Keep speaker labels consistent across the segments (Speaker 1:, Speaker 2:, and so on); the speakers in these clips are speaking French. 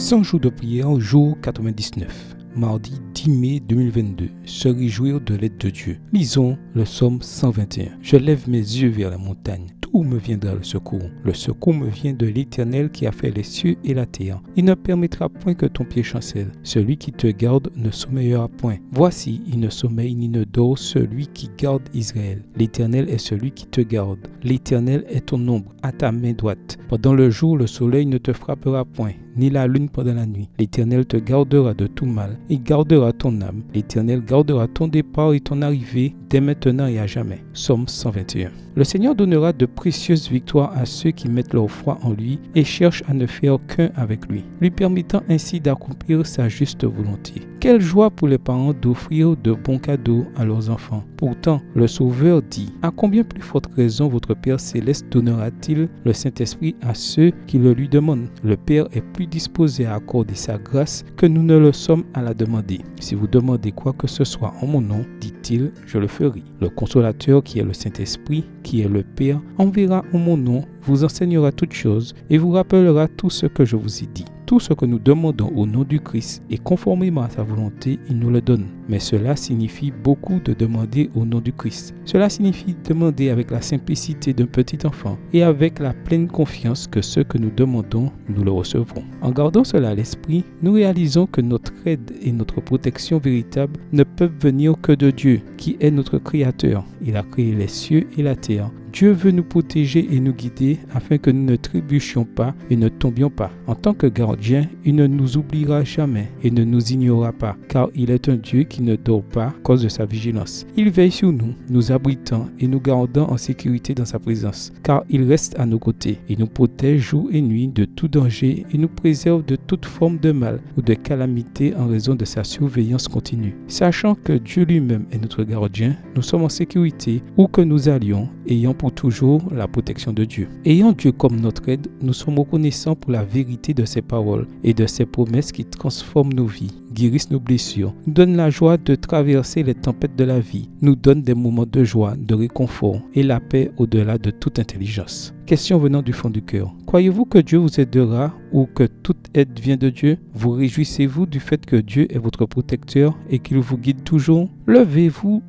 Speaker 1: 100 jours de prière, jour 99. Mardi 10 mai 2022. Se réjouir de l'aide de Dieu. Lisons le psaume 121. Je lève mes yeux vers la montagne. D'où me viendra le secours? Le secours me vient de l'Éternel qui a fait les cieux et la terre. Il ne permettra point que ton pied chancelle. Celui qui te garde ne sommeillera point. Voici, il ne sommeille ni ne dort celui qui garde Israël. L'Éternel est celui qui te garde. L'Éternel est ton ombre à ta main droite. Pendant le jour, le soleil ne te frappera point, ni la lune pendant la nuit. L'Éternel te gardera de tout mal. Il gardera ton âme. L'Éternel gardera ton départ et ton arrivée dès maintenant et à jamais. Psaume 121. Le Seigneur donnera de précieuses victoires à ceux qui mettent leur foi en lui et cherchent à ne faire qu'un avec lui, lui permettant ainsi d'accomplir sa juste volonté. Quelle joie pour les parents d'offrir de bons cadeaux à leurs enfants. Pourtant, le Sauveur dit: à combien plus forte raison votre Père Céleste donnera-t-il le Saint-Esprit à ceux qui le lui demandent? Le Père est plus disposé à accorder sa grâce que nous ne le sommes à la demander. Si vous demandez quoi que ce soit en mon nom, dit-il, je le ferai. Le Consolateur qui est le Saint-Esprit, qui est le Père, enverra en mon nom, vous enseignera toutes choses et vous rappellera tout ce que je vous ai dit. Tout ce que nous demandons au nom du Christ et conformément à sa volonté, il nous le donne. Mais cela signifie beaucoup de demander au nom du Christ. Cela signifie demander avec la simplicité d'un petit enfant et avec la pleine confiance que ce que nous demandons, nous le recevrons. En gardant cela à l'esprit, nous réalisons que notre aide et notre protection véritable ne peuvent venir que de Dieu, qui est notre Créateur. Il a créé les cieux et la terre. Dieu veut nous protéger et nous guider afin que nous ne trébuchions pas et ne tombions pas. En tant que gardien, il ne nous oubliera jamais et ne nous ignorera pas, car il est un Dieu qui ne dort pas à cause de sa vigilance. Il veille sur nous, nous abritant et nous gardant en sécurité dans sa présence, car il reste à nos côtés. Il nous protège jour et nuit de tout danger et nous préserve de toute forme de mal ou de calamité en raison de sa surveillance continue. Sachant que Dieu lui-même est notre gardien, nous sommes en sécurité où que nous allions, ayant pour toujours la protection de Dieu. Ayant Dieu comme notre aide, nous sommes reconnaissants pour la vérité de ses paroles et de ses promesses qui transforment nos vies, guérissent nos blessures, nous donnent la joie de traverser les tempêtes de la vie, nous donnent des moments de joie, de réconfort et la paix au-delà de toute intelligence. Question venant du fond du cœur. Croyez-vous que Dieu vous aidera ou que toute aide vient de Dieu? Vous réjouissez-vous du fait que Dieu est votre protecteur et qu'il vous guide toujours? Levez-vous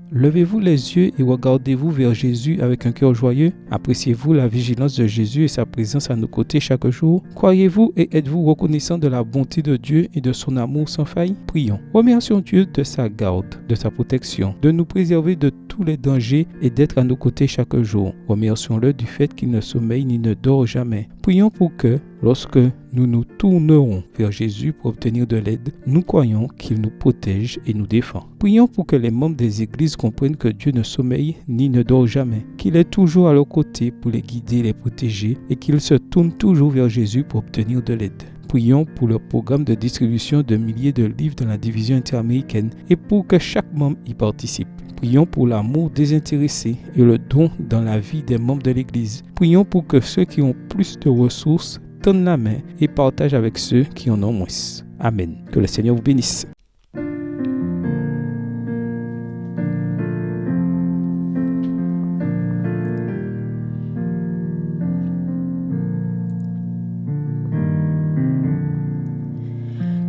Speaker 1: les yeux et regardez-vous vers Jésus avec un cœur joyeux. Appréciez-vous la vigilance de Jésus et sa présence à nos côtés chaque jour? Croyez-vous et êtes-vous reconnaissant de la bonté de Dieu et de son amour sans faille? Prions. Remercions Dieu de sa garde, de sa protection, de nous préserver de tous les dangers et d'être à nos côtés chaque jour. Remercions-le du fait qu'il ne sommeille ni ne dort jamais. Prions pour que, lorsque nous nous tournerons vers Jésus pour obtenir de l'aide, nous croyons qu'il nous protège et nous défend. Prions pour que les membres des églises comprennent que Dieu ne sommeille ni ne dort jamais, qu'il est toujours à leur côté pour les guider et les protéger et qu'ils se tournent toujours vers Jésus pour obtenir de l'aide. Prions pour le programme de distribution de milliers de livres dans la division interaméricaine et pour que chaque membre y participe. Prions pour l'amour désintéressé et le don dans la vie des membres de l'Église. Prions pour que ceux qui ont plus de ressources tendent la main et partagent avec ceux qui en ont moins. Amen. Que le Seigneur vous bénisse.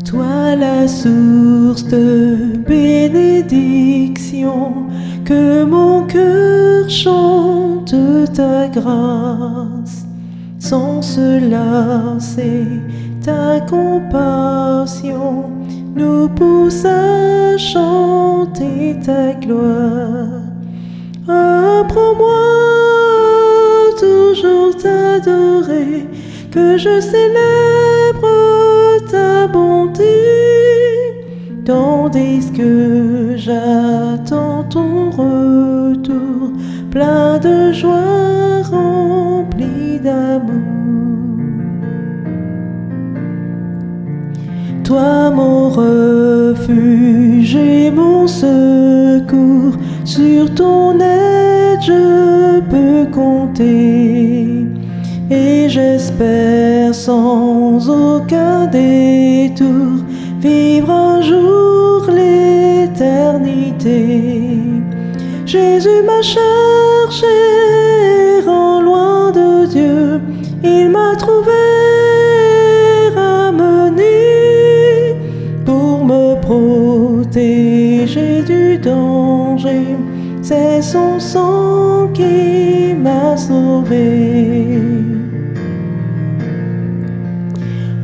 Speaker 2: Toi la source de bénédiction, que mon cœur chante ta grâce. Sans se lasser, ta compassion nous pousse à chanter ta gloire. Apprends-moi toujours t'adorer, que je célèbre ta bonté, tandis que j'attends ton retour, plein de joie, rempli d'amour. Toi mon refuge et mon secours, sur ton aide je peux compter. Et j'espère sans aucun détour vivre un jour l'éternité. Jésus m'a cherché, errant loin de Dieu, il m'a trouvé, ramené protégé du danger. C'est son sang qui m'a sauvé.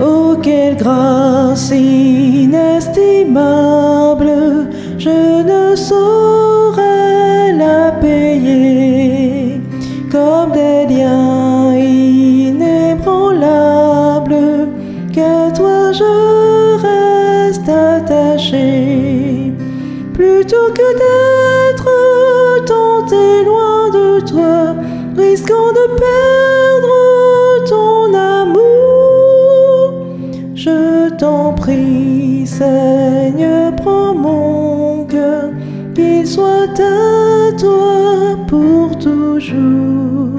Speaker 2: Oh, quelle grâce inestimable, je ne saurais la payer. Comme des liens inébranlables, qu'à toi je reste attaché. Plutôt que d'être tenté loin de toi, risquant de perdre ton amour, je t'en prie, Seigneur, prends mon cœur, qu'il soit à toi pour toujours.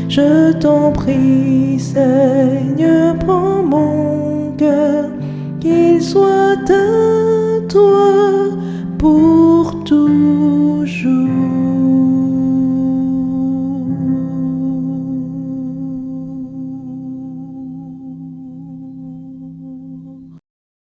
Speaker 2: Je t'en prie, Seigneur, prends mon cœur, qu'il soit à toi pour